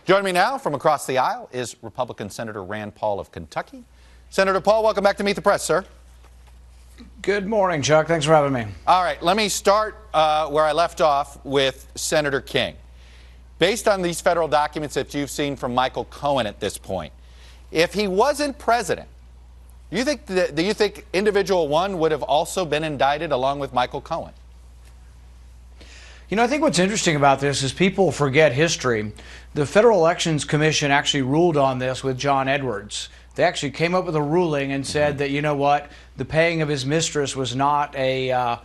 Joining me now from across the aisle is Republican Senator Rand Paul of Kentucky. Senator Paul, welcome back to Meet the Press, sir. Good morning, Chuck. Thanks for having me. All right, let me start where I left off with Senator King. Based on these federal documents that you've seen from Michael Cohen at this point, if he wasn't president, do you think individual one would have also been indicted along with Michael Cohen? You know, I think what's interesting about this is people forget history. The Federal Elections Commission actually ruled on this with John Edwards. They actually came up with a ruling and said that, you know what, the paying of his mistress was not a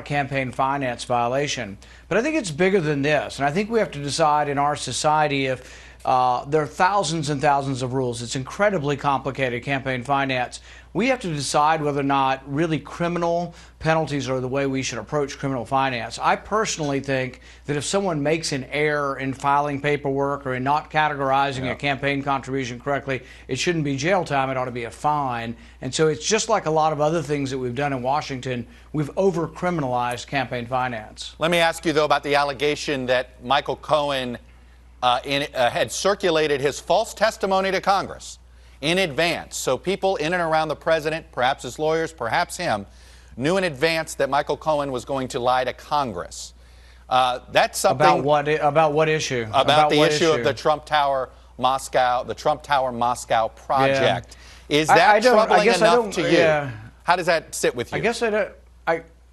campaign finance violation. But I think it's bigger than this, and I think we have to decide in our society if there are thousands and thousands of rules. It's incredibly complicated, campaign finance. We have to decide whether or not really criminal penalties are the way we should approach criminal finance. I personally think that if someone makes an error in filing paperwork or in not categorizing a campaign contribution correctly, it shouldn't be jail time, it ought to be a fine. And so it's just like a lot of other things that we've done in Washington, we've over-criminalized campaign finance. Let me ask you, though, about the allegation that Michael Cohen had circulated his false testimony to Congress in advance. So people in and around the president, perhaps his lawyers, perhaps him, knew in advance that Michael Cohen was going to lie to Congress. That's something about what issue? About the issue of the Trump Tower Moscow project. Yeah. Is that troubling enough to you? Yeah. How does that sit with you?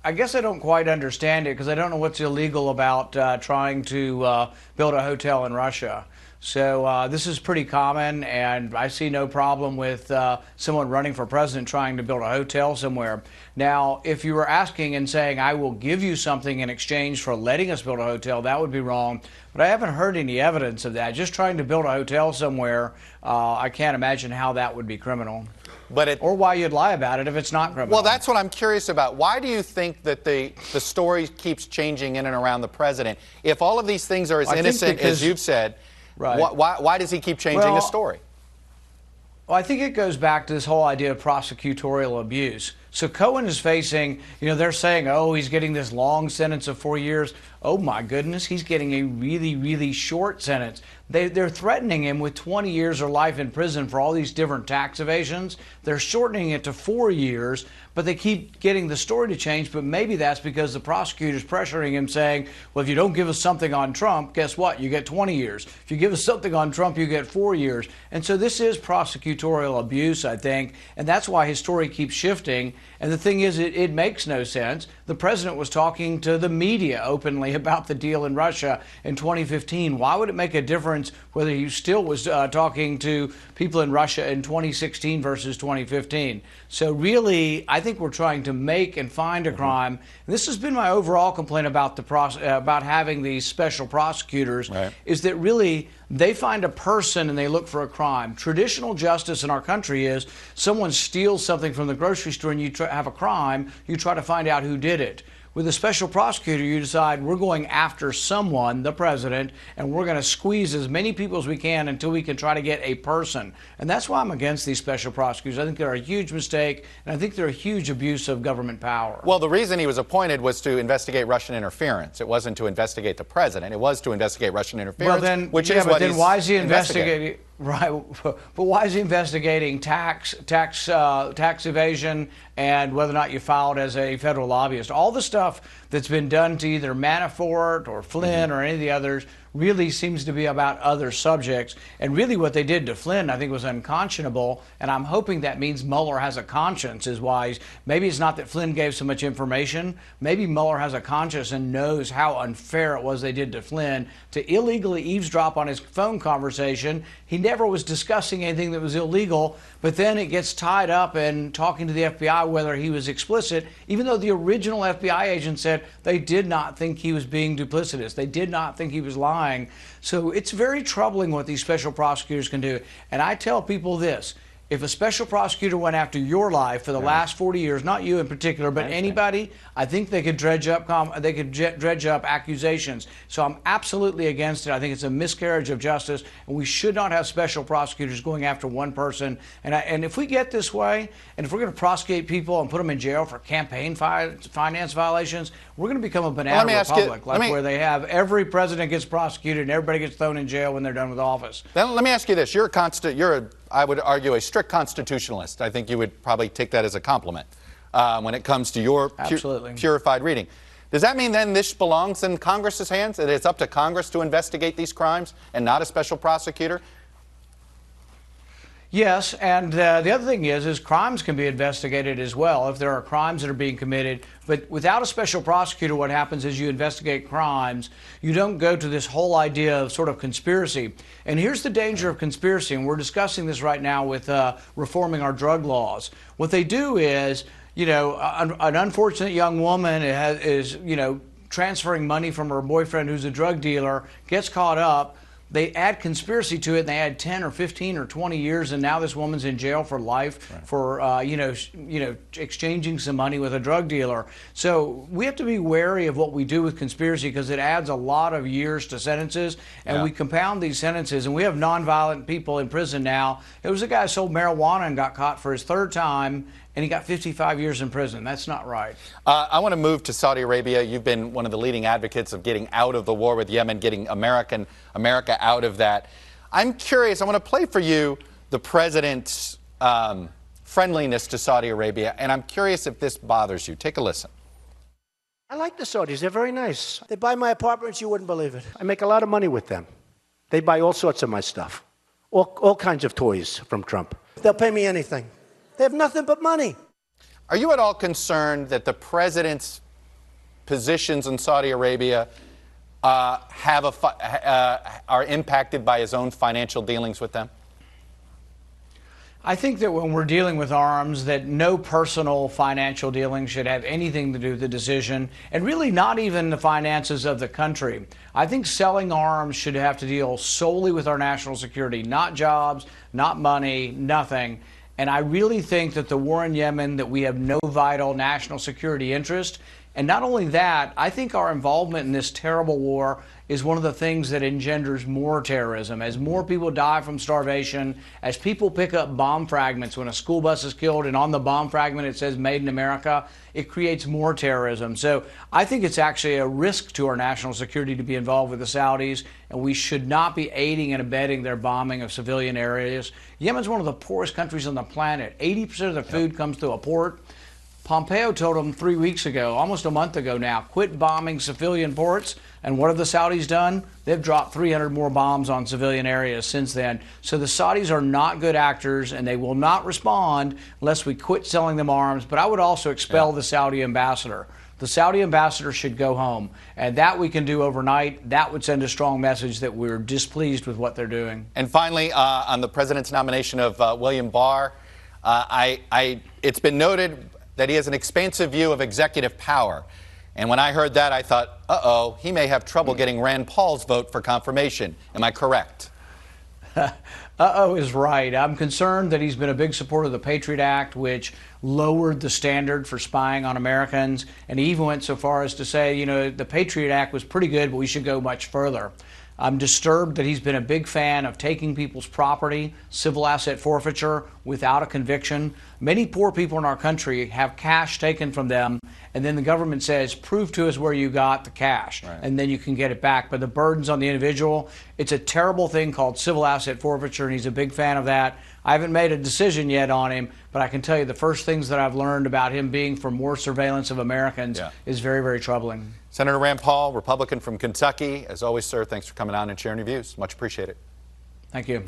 I guess I don't quite understand it because I don't know what's illegal about trying to build a hotel in Russia. So this is pretty common, and I see no problem with someone running for president trying to build a hotel somewhere. Now, if you were asking and saying, I will give you something in exchange for letting us build a hotel, that would be wrong. But I haven't heard any evidence of that. Just trying to build a hotel somewhere, I can't imagine how that would be criminal. Or why you'd lie about it if it's not criminal. Well, that's what I'm curious about. Why do you think that the story keeps changing in and around the president? If all of these things are as innocent as you've said, right. Why does he keep changing the story? Well, I think it goes back to this whole idea of prosecutorial abuse. So Cohen is facing, they're saying, oh, he's getting this long sentence of 4 years. Oh, my goodness, he's getting a really, really short sentence. They're threatening him with 20 years or life in prison for all these different tax evasions. They're shortening it to 4 years, but they keep getting the story to change. But maybe that's because the prosecutor's pressuring him, saying, well, if you don't give us something on Trump, guess what? You get 20 years. If you give us something on Trump, you get 4 years. And so this is prosecutorial abuse, I think, and that's why his story keeps shifting. And the thing is, it makes no sense. The president was talking to the media openly about the deal in Russia in 2015. Why would it make a difference whether he still was talking to people in Russia in 2016 versus 2015? So really, I think we're trying to make and find a crime. And this has been my overall complaint about about having these special prosecutors, is that really they find a person and they look for a crime. Traditional justice in our country is someone steals something from the grocery store and you have a crime, you try to find out who did it. With a special prosecutor, you decide we're going after someone, the president, and we're going to squeeze as many people as we can until we can try to get a person. And that's why I'm against these special prosecutors. I think they're a huge mistake, and I think they're a huge abuse of government power. Well, the reason he was appointed was to investigate Russian interference. It wasn't to investigate the president. It was to investigate Russian interference, why is he investigating? Right, but why is he investigating tax evasion and whether or not you filed as a federal lobbyist? All the stuff that's been done to either Manafort or Flynn or any of the others really seems to be about other subjects. And really what they did to Flynn, I think, was unconscionable. And I'm hoping that means Mueller has a conscience, is why. Maybe it's not that Flynn gave so much information. Maybe Mueller has a conscience and knows how unfair it was they did to Flynn to illegally eavesdrop on his phone conversation. He never was discussing anything that was illegal, but then it gets tied up in talking to the FBI whether he was explicit, even though the original FBI agent said they did not think he was being duplicitous. They did not think he was lying. So it's very troubling what these special prosecutors can do. And I tell people this: if a special prosecutor went after your life for the last 40 years, not you in particular, but anybody, I think they could dredge up accusations. So I'm absolutely against it. I think it's a miscarriage of justice, and we should not have special prosecutors going after one person. And if we get this way, and if we're going to prosecute people and put them in jail for campaign finance violations, we're going to become a banana republic, where they have every president gets prosecuted and everybody gets thrown in jail when they're done with office. Then let me ask you this: I would argue, a strict constitutionalist. I think you would probably take that as a compliment when it comes to your purified reading. Does that mean then this belongs in Congress's hands, that it's up to Congress to investigate these crimes and not a special prosecutor? Yes, and the other thing is crimes can be investigated as well if there are crimes that are being committed. But without a special prosecutor, what happens is you investigate crimes. You don't go to this whole idea of sort of conspiracy. And here's the danger of conspiracy, and we're discussing this right now with reforming our drug laws. What they do is, an unfortunate young woman is transferring money from her boyfriend who's a drug dealer, gets caught up. They add conspiracy to it, and they add 10 or 15 or 20 years, and now this woman's in jail for life for exchanging some money with a drug dealer. So we have to be wary of what we do with conspiracy, because it adds a lot of years to sentences, and we compound these sentences. And we have nonviolent people in prison now. There was a guy who sold marijuana and got caught for his third time, and he got 55 years in prison. That's not right. I want to move to Saudi Arabia. You've been one of the leading advocates of getting out of the war with Yemen, getting America out of that. I'm curious, I want to play for you the president's friendliness to Saudi Arabia, and I'm curious if this bothers you. Take a listen. I like the Saudis. They're very nice. They buy my apartments, you wouldn't believe it. I make a lot of money with them. They buy all sorts of my stuff, all kinds of toys from Trump. They'll pay me anything. They have nothing but money. Are you at all concerned that the president's positions in Saudi Arabia are impacted by his own financial dealings with them? I think that when we're dealing with arms, that no personal financial dealings should have anything to do with the decision, and really not even the finances of the country. I think selling arms should have to deal solely with our national security, not jobs, not money, nothing. And I really think that the war in Yemen, that we have no vital national security interest. And not only that, I think our involvement in this terrible war is one of the things that engenders more terrorism. As more people die from starvation, as people pick up bomb fragments, when a school bus is killed and on the bomb fragment it says "Made in America," it creates more terrorism. So I think it's actually a risk to our national security to be involved with the Saudis, and we should not be aiding and abetting their bombing of civilian areas. Yemen's one of the poorest countries on the planet. 80% of their food comes through a port. Pompeo told them 3 weeks ago, almost a month ago now, quit bombing civilian ports. And what have the Saudis done? They've dropped 300 more bombs on civilian areas since then. So the Saudis are not good actors, and they will not respond unless we quit selling them arms. But I would also expel the Saudi ambassador. The Saudi ambassador should go home, and that we can do overnight. That would send a strong message that we're displeased with what they're doing. And finally, on the president's nomination of William Barr, it's been noted that he has an expansive view of executive power. And when I heard that, I thought, uh-oh, he may have trouble getting Rand Paul's vote for confirmation. Am I correct? Uh-oh is right. I'm concerned that he's been a big supporter of the Patriot Act, which lowered the standard for spying on Americans. And he even went so far as to say, the Patriot Act was pretty good, but we should go much further. I'm disturbed that he's been a big fan of taking people's property, civil asset forfeiture, without a conviction. Many poor people in our country have cash taken from them, and then the government says, prove to us where you got the cash, and then you can get it back. But the burden's on the individual. It's a terrible thing called civil asset forfeiture, and he's a big fan of that. I haven't made a decision yet on him, but I can tell you the first things that I've learned about him being for more surveillance of Americans is very, very troubling. Senator Rand Paul, Republican from Kentucky. As always, sir, thanks for coming on and sharing your views. Much appreciated. Thank you.